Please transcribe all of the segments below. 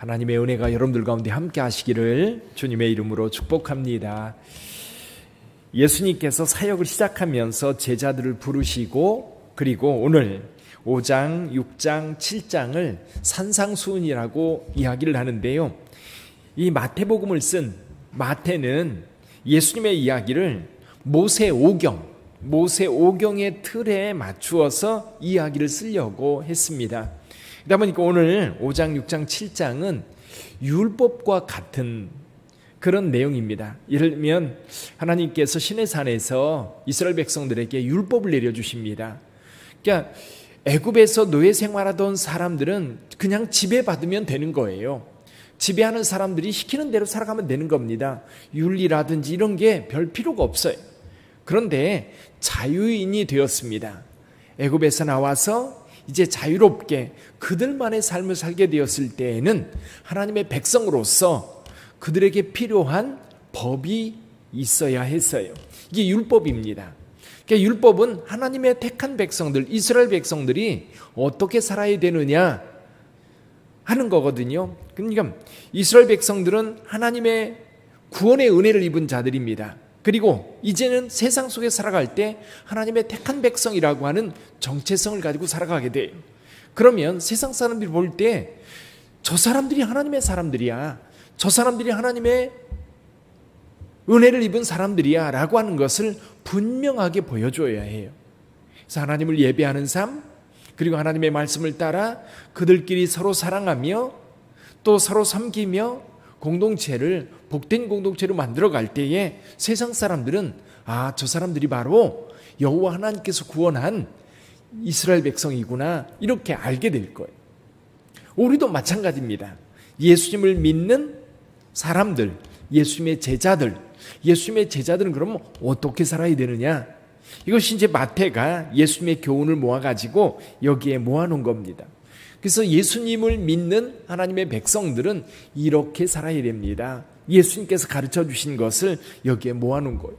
하나님의 은혜가 여러분들 가운데 함께 하시기를 주님의 이름으로 축복합니다. 예수님께서 사역을 시작하면서 제자들을 부르시고 그리고 오늘 5장, 6장, 7장을 산상수훈이라고 이야기를 하는데요. 이 마태복음을 쓴 마태는 예수님의 이야기를 모세오경의 틀에 맞추어서 이야기를 쓰려고 했습니다. 그러다 보니까 오늘 5장, 6장, 7장은 율법과 같은 그런 내용입니다. 예를 들면 하나님께서 시내산에서 이스라엘 백성들에게 율법을 내려주십니다. 그러니까 애굽에서 노예 생활하던 사람들은 그냥 지배받으면 되는 거예요. 지배하는 사람들이 시키는 대로 살아가면 되는 겁니다. 윤리라든지 이런 게 별 필요가 없어요. 그런데 자유인이 되었습니다. 애굽에서 나와서 이제 자유롭게 그들만의 삶을 살게 되었을 때에는 하나님의 백성으로서 그들에게 필요한 법이 있어야 했어요. 이게 율법입니다. 그러니까 율법은 하나님의 택한 백성들, 이스라엘 백성들이 어떻게 살아야 되느냐 하는 거거든요. 그러니까 이스라엘 백성들은 하나님의 구원의 은혜를 입은 자들입니다. 그리고 이제는 세상 속에 살아갈 때 하나님의 택한 백성이라고 하는 정체성을 가지고 살아가게 돼요. 그러면 세상 사람들이 볼 때 저 사람들이 하나님의 사람들이야, 저 사람들이 하나님의 은혜를 입은 사람들이야 라고 하는 것을 분명하게 보여줘야 해요. 그래서 하나님을 예배하는 삶, 그리고 하나님의 말씀을 따라 그들끼리 서로 사랑하며 또 서로 섬기며 공동체를 복된 공동체로 만들어갈 때에 세상 사람들은 저 사람들이 바로 여호와 하나님께서 구원한 이스라엘 백성이구나 이렇게 알게 될 거예요. 우리도 마찬가지입니다. 예수님을 믿는 사람들, 예수님의 제자들은 그러면 어떻게 살아야 되느냐? 이것이 이제 마태가 예수님의 교훈을 모아가지고 여기에 모아놓은 겁니다. 그래서 예수님을 믿는 하나님의 백성들은 이렇게 살아야 됩니다. 예수님께서 가르쳐 주신 것을 여기에 모아놓은 거예요.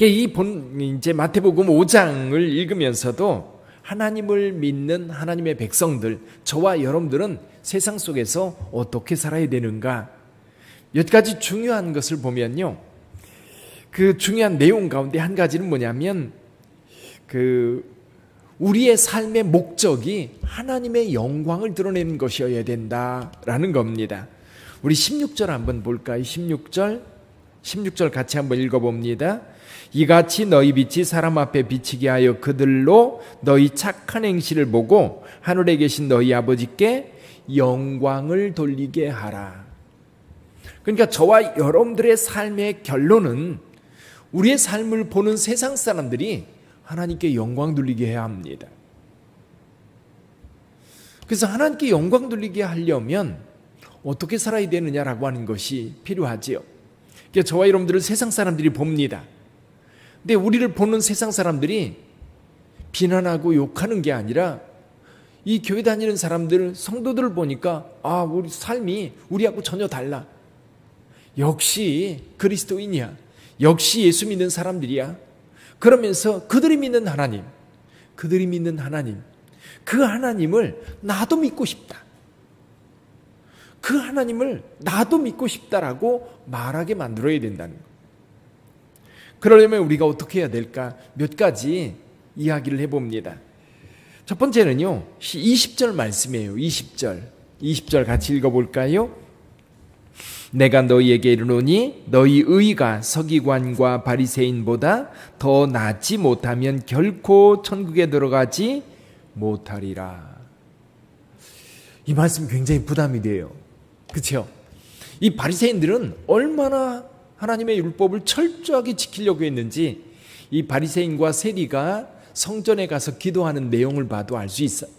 이제 마태복음 5장을 읽으면서도 하나님을 믿는 하나님의 백성들, 저와 여러분들은 세상 속에서 어떻게 살아야 되는가? 몇 가지 중요한 것을 보면요. 그 중요한 내용 가운데 한 가지는 뭐냐면 우리의 삶의 목적이 하나님의 영광을 드러내는 것이어야 된다라는 겁니다. 우리 16절 한번 볼까요? 16절 같이 한번 읽어봅니다. 이같이 너희 빛이 사람 앞에 비치게 하여 그들로 너희 착한 행실을 보고 하늘에 계신 너희 아버지께 영광을 돌리게 하라. 그러니까 저와 여러분들의 삶의 결론은 우리의 삶을 보는 세상 사람들이 하나님께 영광 돌리게 해야 합니다. 그래서 하나님께 영광 돌리게 하려면 어떻게 살아야 되느냐라고 하는 것이 필요하지요. 그러니까 저와 여러분들을 세상 사람들이 봅니다. 근데 우리를 보는 세상 사람들이 비난하고 욕하는 게 아니라 이 교회 다니는 사람들, 성도들을 보니까 우리 삶이 우리하고 전혀 달라. 역시 그리스도인이야. 역시 예수 믿는 사람들이야. 그러면서 그들이 믿는 하나님, 그 하나님을 나도 믿고 싶다. 그 하나님을 나도 믿고 싶다라고 말하게 만들어야 된다는 거예요. 그러려면 우리가 어떻게 해야 될까? 몇 가지 이야기를 해봅니다. 첫 번째는요, 20절 말씀이에요. 20절 같이 읽어볼까요? 내가 너희에게 이르노니 너희 의가 서기관과 바리새인보다 더 낫지 못하면 결코 천국에 들어가지 못하리라. 이 말씀 굉장히 부담이 돼요. 그렇죠? 이 바리새인들은 얼마나 하나님의 율법을 철저하게 지키려고 했는지 이 바리새인과 세리가 성전에 가서 기도하는 내용을 봐도 알 수 있어요.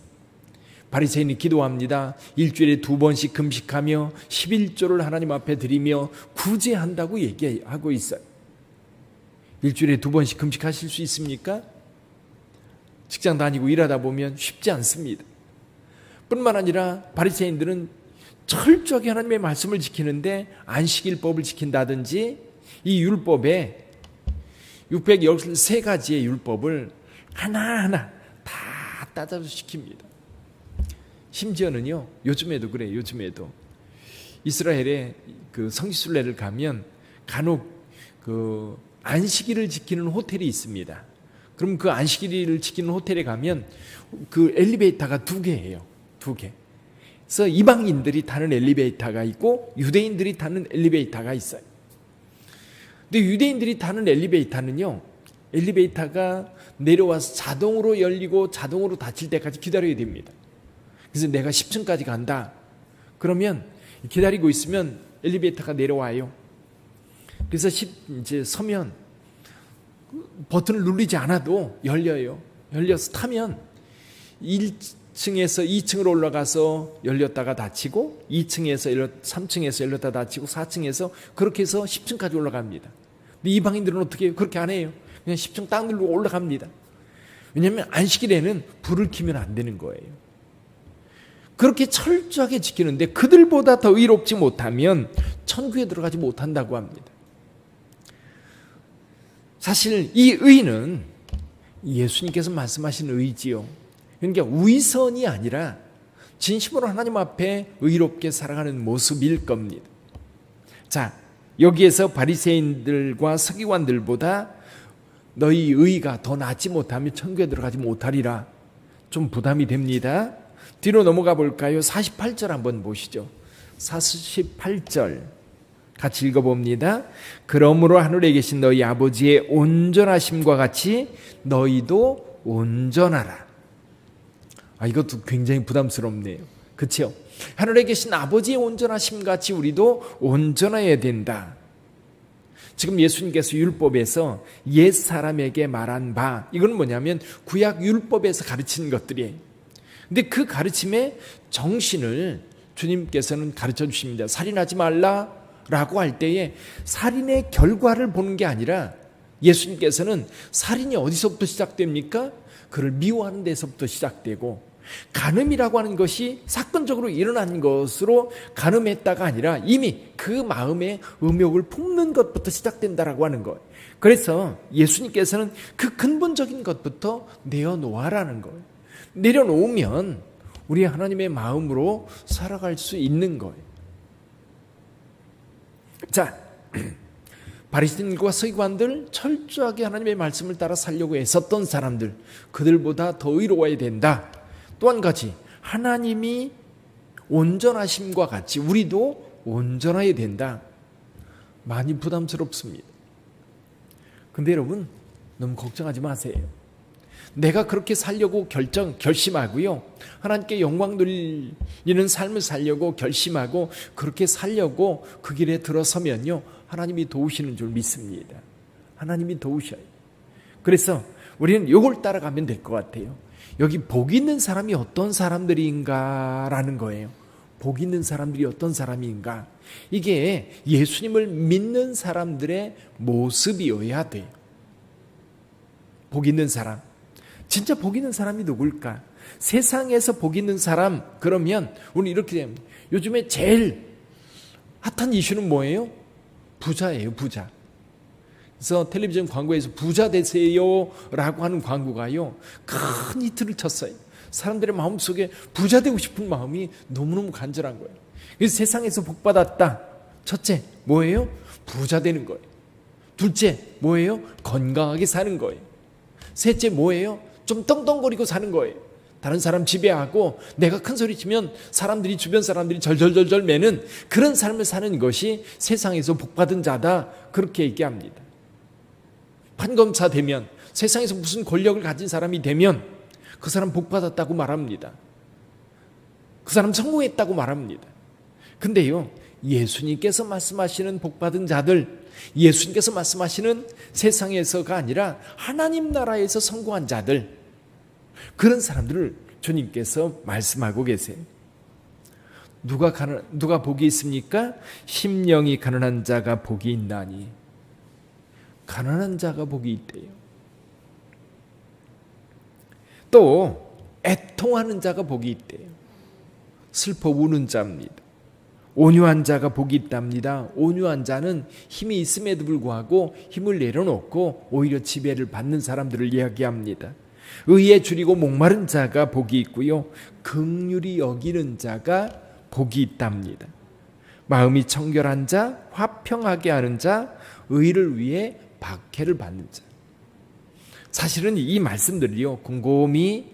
바리새인이 기도합니다. 일주일에 2번씩 금식하며 11조를 하나님 앞에 드리며 구제한다고 얘기하고 있어요. 일주일에 2번씩 금식하실 수 있습니까? 직장 다니고 일하다 보면 쉽지 않습니다. 뿐만 아니라 바리새인들은 철저하게 하나님의 말씀을 지키는데 안식일법을 지킨다든지 이 율법에 613가지의 율법을 하나하나 다 따져서 지킵니다. 심지어는요, 요즘에도 그래요. 요즘에도 이스라엘에 그 성지순례를 가면 간혹 그 안식일을 지키는 호텔이 있습니다. 그럼 그 안식일을 지키는 호텔에 가면 그 엘리베이터가 2개예요. 2개. 그래서 이방인들이 타는 엘리베이터가 있고 유대인들이 타는 엘리베이터가 있어요. 근데 유대인들이 타는 엘리베이터는요, 엘리베이터가 내려와서 자동으로 열리고 자동으로 닫힐 때까지 기다려야 됩니다. 그래서 내가 10층까지 간다. 그러면 기다리고 있으면 엘리베이터가 내려와요. 그래서 이제 서면 버튼을 누르지 않아도 열려요. 열려서 타면 1층에서 2층으로 올라가서 열렸다가 닫히고 3층에서 열렸다 닫히고 4층에서 그렇게 해서 10층까지 올라갑니다. 근데 이방인들은 어떻게 해요? 그렇게 안 해요. 그냥 10층 딱 누르고 올라갑니다. 왜냐하면 안식일에는 불을 켜면 안 되는 거예요. 그렇게 철저하게 지키는데 그들보다 더 의롭지 못하면 천국에 들어가지 못한다고 합니다. 사실 이 의는 예수님께서 말씀하신 의지요. 그러니까 위선이 아니라 진심으로 하나님 앞에 의롭게 살아가는 모습일 겁니다. 자, 여기에서 바리새인들과 서기관들보다 너희 의가 더 낫지 못하면 천국에 들어가지 못하리라. 좀 부담이 됩니다. 뒤로 넘어가 볼까요? 48절 한번 보시죠. 48절 같이 읽어봅니다. 그러므로 하늘에 계신 너희 아버지의 온전하심과 같이 너희도 온전하라. 이것도 굉장히 부담스럽네요. 그렇죠? 하늘에 계신 아버지의 온전하심 같이 우리도 온전해야 된다. 지금 예수님께서 율법에서 옛 사람에게 말한 바, 이건 뭐냐면 구약 율법에서 가르치는 것들이에요. 근데 그 가르침의 정신을 주님께서는 가르쳐 주십니다. 살인하지 말라라고 할 때에 살인의 결과를 보는 게 아니라 예수님께서는 살인이 어디서부터 시작됩니까? 그를 미워하는 데서부터 시작되고, 간음이라고 하는 것이 사건적으로 일어난 것으로 간음했다가 아니라 이미 그 마음에 음욕을 품는 것부터 시작된다라고 하는 거예요. 그래서 예수님께서는 그 근본적인 것부터 내어놓아라는 거예요. 내려놓으면 우리 하나님의 마음으로 살아갈 수 있는 거예요. 자, 바리새인과 서기관들, 철저하게 하나님의 말씀을 따라 살려고 애썼던 사람들, 그들보다 더 의로워야 된다. 또 한 가지, 하나님이 온전하심과 같이 우리도 온전해야 된다. 많이 부담스럽습니다. 근데 여러분, 너무 걱정하지 마세요. 내가 그렇게 살려고 결심하고요, 하나님께 영광 돌리는 삶을 살려고 결심하고 그렇게 살려고 그 길에 들어서면요, 하나님이 도우시는 줄 믿습니다. 하나님이 도우셔요. 그래서 우리는 이걸 따라가면 될 것 같아요. 여기 복 있는 사람이 어떤 사람들인가라는 거예요. 복 있는 사람들이 어떤 사람인가? 이게 예수님을 믿는 사람들의 모습이어야 돼요. 복 있는 사람. 진짜 복 있는 사람이 누굴까? 세상에서 복 있는 사람, 그러면 우리 이렇게 됩니다. 요즘에 제일 핫한 이슈는 뭐예요? 부자예요, 부자. 그래서 텔레비전 광고에서 부자 되세요 라고 하는 광고가요, 큰 히트를 쳤어요. 사람들의 마음속에 부자 되고 싶은 마음이 너무너무 간절한 거예요. 그래서 세상에서 복 받았다. 첫째, 뭐예요? 부자 되는 거예요. 둘째, 뭐예요? 건강하게 사는 거예요. 셋째, 뭐예요? 좀 떵떵거리고 사는 거예요. 다른 사람 지배하고 내가 큰 소리 치면 사람들이, 주변 사람들이 절절절절 매는 그런 삶을 사는 것이 세상에서 복받은 자다, 그렇게 얘기합니다. 판검사 되면, 세상에서 무슨 권력을 가진 사람이 되면 그 사람 복받았다고 말합니다. 그 사람 성공했다고 말합니다. 근데요, 예수님께서 말씀하시는 복받은 자들, 예수님께서 말씀하시는 세상에서가 아니라 하나님 나라에서 성공한 자들, 그런 사람들을 주님께서 말씀하고 계세요. 누가 복이 있습니까? 심령이 가난한 자가 복이 있나니. 가난한 자가 복이 있대요. 또 애통하는 자가 복이 있대요. 슬퍼 우는 자입니다. 온유한 자가 복이 있답니다. 온유한 자는 힘이 있음에도 불구하고 힘을 내려놓고 오히려 지배를 받는 사람들을 이야기합니다. 의에 줄이고 목마른 자가 복이 있고요, 긍휼히 여기는 자가 복이 있답니다. 마음이 청결한 자, 화평하게 하는 자, 의를 위해 박해를 받는 자. 사실은 이 말씀들이요, 곰곰이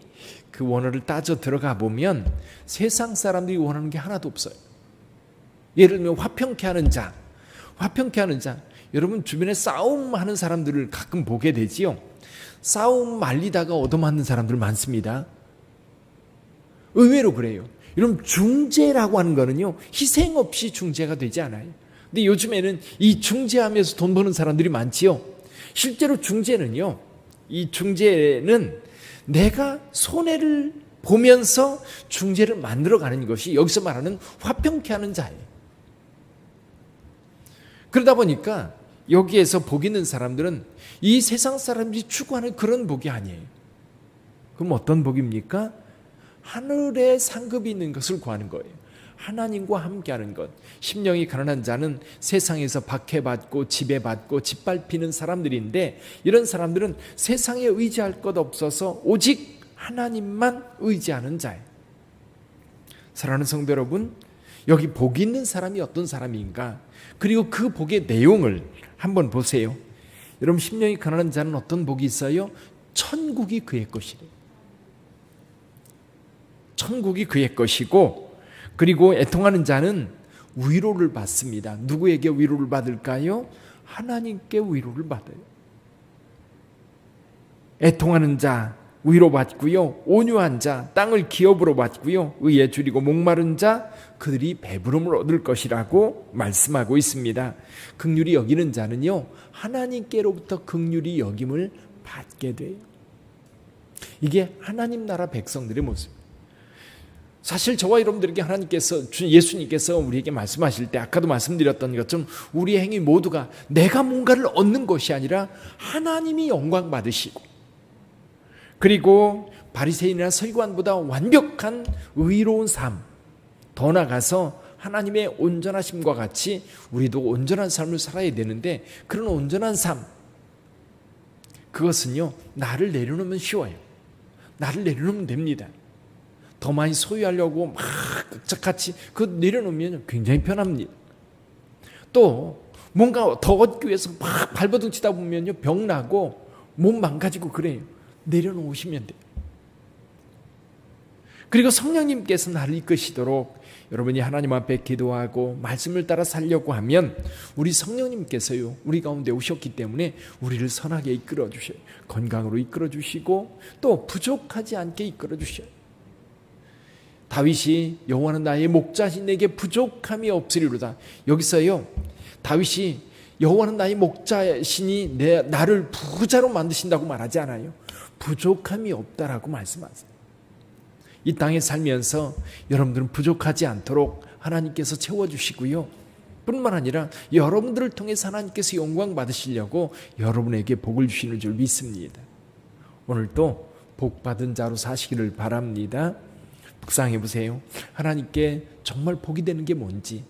그 원어를 따져 들어가 보면 세상 사람들이 원하는 게 하나도 없어요. 예를 들면 화평케 하는 자, 화평케 하는 자. 여러분 주변에 싸움하는 사람들을 가끔 보게 되지요. 싸움 말리다가 얻어맞는 사람들 많습니다. 의외로 그래요. 여러분 중재라고 하는 거는요, 희생 없이 중재가 되지 않아요. 근데 요즘에는 이 중재하면서 돈 버는 사람들이 많지요. 실제로 중재는요, 이 중재는 내가 손해를 보면서 중재를 만들어가는 것이 여기서 말하는 화평케 하는 자예요. 그러다 보니까 여기에서 복 있는 사람들은 이 세상 사람들이 추구하는 그런 복이 아니에요. 그럼 어떤 복입니까? 하늘에 상급이 있는 것을 구하는 거예요. 하나님과 함께하는 것. 심령이 가난한 자는 세상에서 박해받고 지배받고 짓밟히는 사람들인데, 이런 사람들은 세상에 의지할 것 없어서 오직 하나님만 의지하는 자예요. 사랑하는 성도 여러분, 여기 복 있는 사람이 어떤 사람인가, 그리고 그 복의 내용을 한번 보세요. 여러분, 심령이 가난한 자는 어떤 복이 있어요? 천국이 그의 것이래요. 천국이 그의 것이고, 그리고 애통하는 자는 위로를 받습니다. 누구에게 위로를 받을까요? 하나님께 위로를 받아요. 애통하는 자 위로받고요, 온유한 자 땅을 기업으로 받고요, 의에 줄이고 목마른 자 그들이 배부름을 얻을 것이라고 말씀하고 있습니다. 긍휼히 여기는 자는요, 하나님께로부터 긍휼히 여김을 받게 돼요. 이게 하나님 나라 백성들의 모습. 사실 저와 여러분들에게 하나님께서, 예수님께서 우리에게 말씀하실 때 아까도 말씀드렸던 것처럼 우리의 행위 모두가 내가 뭔가를 얻는 것이 아니라 하나님이 영광 받으시고, 그리고 바리새인이나 서기관보다 완벽한 의로운 삶, 더 나아가서 하나님의 온전하심과 같이 우리도 온전한 삶을 살아야 되는데, 그런 온전한 삶, 그것은요 나를 내려놓으면 쉬워요. 나를 내려놓으면 됩니다. 더 많이 소유하려고 막 같이 그 내려놓으면 굉장히 편합니다. 또 뭔가 더 얻기 위해서 막 발버둥치다 보면요 병 나고 몸 망가지고 그래요. 내려놓으시면 돼요. 그리고 성령님께서 나를 이끄시도록 여러분이 하나님 앞에 기도하고 말씀을 따라 살려고 하면 우리 성령님께서요 우리 가운데 오셨기 때문에 우리를 선하게 이끌어 주셔요. 건강으로 이끌어 주시고 또 부족하지 않게 이끌어 주셔요. 다윗이 여호와는 나의 목자신, 내게 부족함이 없으리로다. 여기서요 다윗이 여호와는 나의 목자시니 나를 부자로 만드신다고 말하지 않아요. 부족함이 없다라고 말씀하세요. 이 땅에 살면서 여러분들은 부족하지 않도록 하나님께서 채워주시고요, 뿐만 아니라 여러분들을 통해서 하나님께서 영광 받으시려고 여러분에게 복을 주시는 줄 믿습니다. 오늘도 복받은 자로 사시기를 바랍니다. 묵상해 보세요. 하나님께 정말 복이 되는 게 뭔지,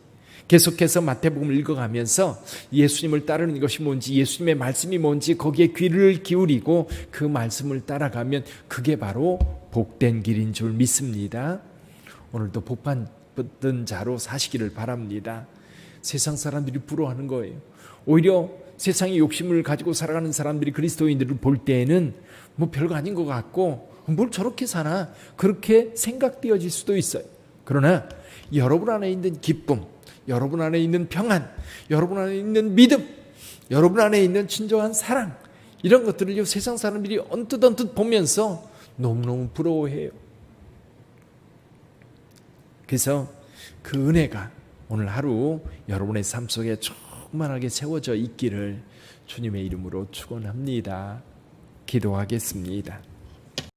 계속해서 마태복음을 읽어가면서 예수님을 따르는 것이 뭔지, 예수님의 말씀이 뭔지 거기에 귀를 기울이고 그 말씀을 따라가면 그게 바로 복된 길인 줄 믿습니다. 오늘도 복받은 자로 사시기를 바랍니다. 세상 사람들이 부러워하는 거예요. 오히려 세상의 욕심을 가지고 살아가는 사람들이 그리스도인들을 볼 때에는 뭐 별거 아닌 것 같고 뭘 저렇게 사나 그렇게 생각되어질 수도 있어요. 그러나 여러분 안에 있는 기쁨, 여러분 안에 있는 평안, 여러분 안에 있는 믿음, 여러분 안에 있는 진정한 사랑, 이런 것들을 세상 사람들이 언뜻 보면서 너무너무 부러워해요. 그래서 그 은혜가 오늘 하루 여러분의 삶 속에 충만하게 채워져 있기를 주님의 이름으로 축원합니다. 기도하겠습니다.